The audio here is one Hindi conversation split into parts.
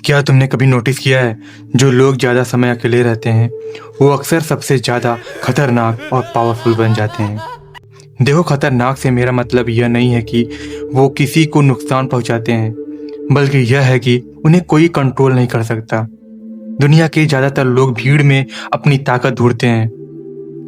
क्या तुमने कभी नोटिस किया है, जो लोग ज़्यादा समय अकेले रहते हैं वो अक्सर सबसे ज़्यादा खतरनाक और पावरफुल बन जाते हैं। देखो, खतरनाक से मेरा मतलब यह नहीं है कि वो किसी को नुकसान पहुंचाते हैं, बल्कि यह है कि उन्हें कोई कंट्रोल नहीं कर सकता। दुनिया के ज़्यादातर लोग भीड़ में अपनी ताकत ढूंढते हैं,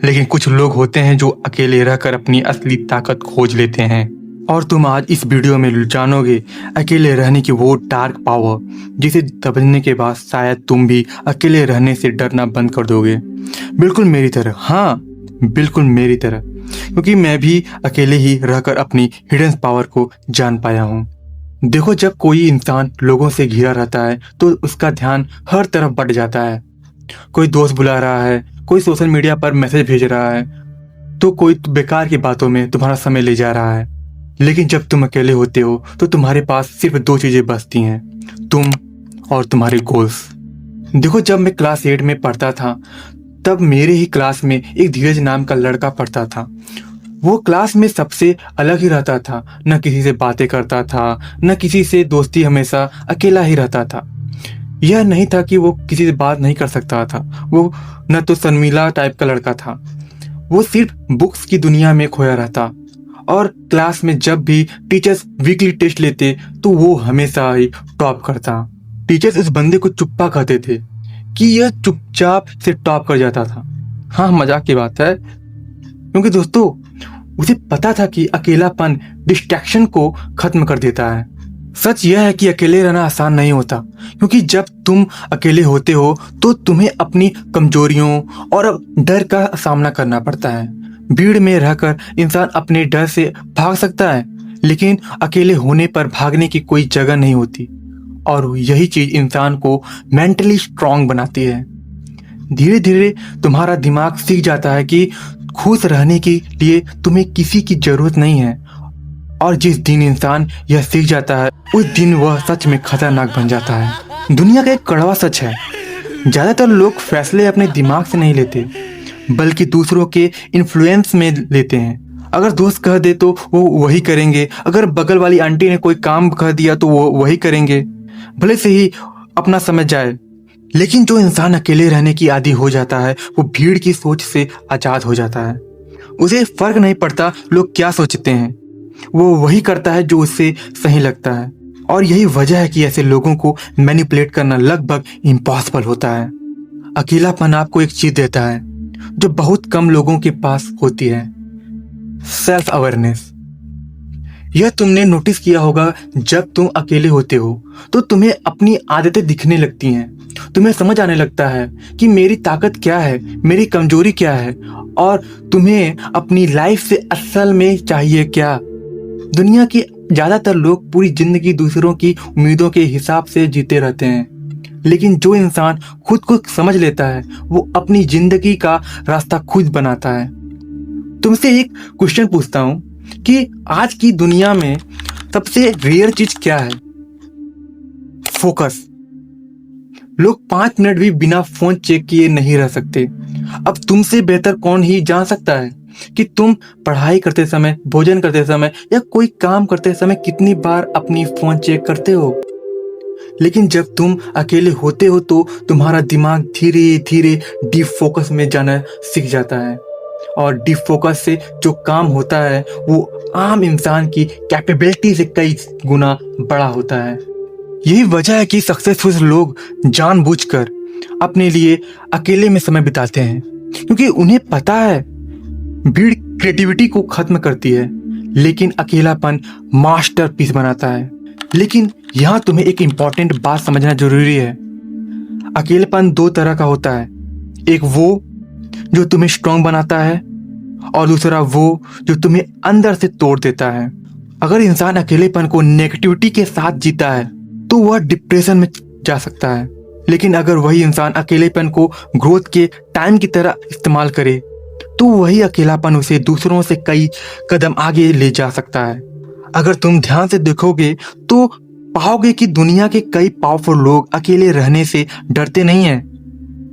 लेकिन कुछ लोग होते हैं जो अकेले रहकर अपनी असली ताकत खोज लेते हैं। और तुम आज इस वीडियो में जानोगे अकेले रहने की वो डार्क पावर, जिसे समझने के बाद शायद तुम भी अकेले रहने से डरना बंद कर दोगे। बिल्कुल मेरी तरह, हाँ बिल्कुल मेरी तरह, क्योंकि मैं भी अकेले ही रहकर अपनी हिडन पावर को जान पाया हूँ। देखो, जब कोई इंसान लोगों से घिरा रहता है तो उसका ध्यान हर तरफ बढ़ जाता है। कोई दोस्त बुला रहा है, कोई सोशल मीडिया पर मैसेज भेज रहा है, तो कोई बेकार की बातों में तुम्हारा समय ले जा रहा है। लेकिन जब तुम अकेले होते हो तो तुम्हारे पास सिर्फ दो चीजें बचती हैं, तुम और तुम्हारे गोल्स। देखो, जब मैं क्लास 8 में पढ़ता था तब मेरे ही क्लास में एक धीरज नाम का लड़का पढ़ता था। वो क्लास में सबसे अलग ही रहता था, न किसी से बातें करता था, न किसी से दोस्ती, हमेशा अकेला ही रहता था। यह नहीं था कि वो किसी से बात नहीं कर सकता था, वो न तो शर्मीला टाइप का लड़का था। वो सिर्फ बुक्स की दुनिया में खोया रहता, और क्लास में जब भी टीचर्स वीकली टेस्ट लेते तो वो हमेशा ही टॉप करता। टीचर्स उस बंदे को चुप्पा कहते थे कि यह चुपचाप से टॉप कर जाता था। हाँ, मजाक की बात है, क्योंकि दोस्तों उसे पता था कि अकेलापन डिस्ट्रैक्शन को खत्म कर देता है। सच यह है कि अकेले रहना आसान नहीं होता, क्योंकि जब तुम अकेले होते हो तो तुम्हें अपनी कमजोरियों और डर का सामना करना पड़ता है। भीड़ में रहकर इंसान अपने डर से भाग सकता है, लेकिन अकेले होने पर भागने की कोई जगह नहीं होती, और यही चीज इंसान को मेंटली स्ट्रांग बनाती है। धीरे धीरे तुम्हारा दिमाग सीख जाता है कि खुश रहने के लिए तुम्हें किसी की जरूरत नहीं है, और जिस दिन इंसान यह सीख जाता है उस दिन वह सच में खतरनाक बन जाता है। दुनिया का एक कड़वा सच है, ज्यादातर लोग फैसले अपने दिमाग से नहीं लेते, बल्कि दूसरों के इन्फ्लुएंस में लेते हैं। अगर दोस्त कह दे तो वो वही करेंगे, अगर बगल वाली आंटी ने कोई काम कह दिया तो वो वही करेंगे, भले से ही अपना समय जाए। लेकिन जो इंसान अकेले रहने की आदी हो जाता है वो भीड़ की सोच से आजाद हो जाता है। उसे फर्क नहीं पड़ता लोग क्या सोचते हैं, वो वही करता है जो उससे सही लगता है। और यही वजह है कि ऐसे लोगों को मैनिपुलेट करना लगभग इम्पॉसिबल होता है। अकेलापन आपको एक चीज देता है जो बहुत कम लोगों के पास होती है, सेल्फ अवेयरनेस। यह तुमने नोटिस किया होगा, जब तुम अकेले होते हो तो तुम्हें अपनी आदतें दिखने लगती हैं। तुम्हें समझ आने लगता है कि मेरी ताकत क्या है, मेरी कमजोरी क्या है, और तुम्हें अपनी लाइफ से असल में चाहिए क्या। दुनिया के ज्यादातर लोग पूरी जिंदगी दूसरों की उम्मीदों के हिसाब से जीते रहते हैं, लेकिन जो इंसान खुद को समझ लेता है वो अपनी जिंदगी का रास्ता खुद बनाता है। तुमसे एक क्वेश्चन पूछता हूं कि आज की दुनिया में सबसे रेयर चीज क्या है? फोकस। लोग 5 मिनट भी बिना फोन चेक किए नहीं रह सकते। अब तुमसे बेहतर कौन ही जान सकता है कि तुम पढ़ाई करते समय, भोजन करते समय या कोई काम करते समय कितनी बार अपनी फोन चेक करते हो। लेकिन जब तुम अकेले होते हो तो तुम्हारा दिमाग धीरे धीरे डीप फोकस में जाना सीख जाता है, और डीप फोकस से जो काम होता है वो आम इंसान की कैपेबिलिटी से कई गुना बड़ा होता है। यही वजह है कि सक्सेसफुल लोग जानबूझकर अपने लिए अकेले में समय बिताते हैं, क्योंकि उन्हें पता है भीड़ क्रिएटिविटी को खत्म करती है, लेकिन अकेलापन मास्टरपीस बनाता है। लेकिन यहाँ तुम्हें एक इम्पॉर्टेंट बात समझना जरूरी है। अकेलेपन 2 तरह का होता है, एक वो जो तुम्हें स्ट्रांग बनाता है, और दूसरा वो जो तुम्हें अंदर से तोड़ देता है। अगर इंसान अकेलेपन को नेगेटिविटी के साथ जीता है तो वह डिप्रेशन में जा सकता है, लेकिन अगर वही इंसान अकेलेपन को ग्रोथ के टाइम की तरह इस्तेमाल करे तो वही अकेलापन उसे दूसरों से कई कदम आगे ले जा सकता है। अगर तुम ध्यान से देखोगे तो पाओगे कि दुनिया के कई पावरफुल लोग अकेले रहने से डरते नहीं हैं।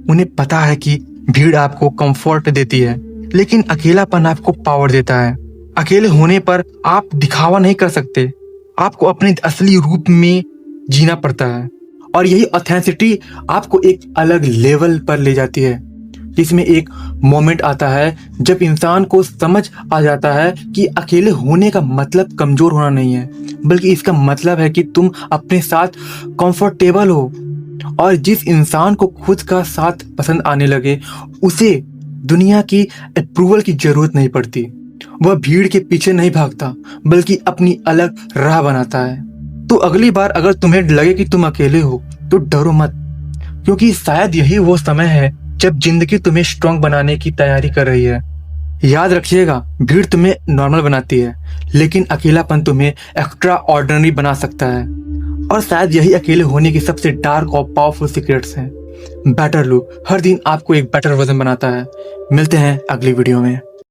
उन्हें पता है कि भीड़ आपको कंफर्ट देती है, लेकिन अकेलापन आपको पावर देता है। अकेले होने पर आप दिखावा नहीं कर सकते, आपको अपने असली रूप में जीना पड़ता है, और यही ऑथेंटिसिटी आपको एक अलग लेवल पर ले जाती है, जिसमें एक मोमेंट आता है जब इंसान को समझ आ जाता है कि अकेले होने का मतलब कमजोर होना नहीं है, बल्कि इसका मतलब है कि तुम अपने साथ कंफर्टेबल हो। और जिस इंसान को खुद का साथ पसंद आने लगे, उसे दुनिया की अप्रूवल की जरूरत नहीं पड़ती। वह भीड़ के पीछे नहीं भागता, बल्कि अपनी अलग राह बनाता है। तो अगली बार अगर तुम्हें लगे कि तुम अकेले हो, तो डरो मत, क्योंकि शायद यही वो समय है जब जिंदगी तुम्हें स्ट्रांग बनाने की तैयारी कर रही है। याद रखिएगा, भीड़ तुम्हें नॉर्मल बनाती है, लेकिन अकेलापन तुम्हें एक्स्ट्रा ऑर्डिनरी बना सकता है। और शायद यही अकेले होने की सबसे डार्क और पावरफुल सीक्रेट्स हैं। बेटर लुक हर दिन आपको एक बेटर वर्जन बनाता है। मिलते हैं अगली वीडियो में।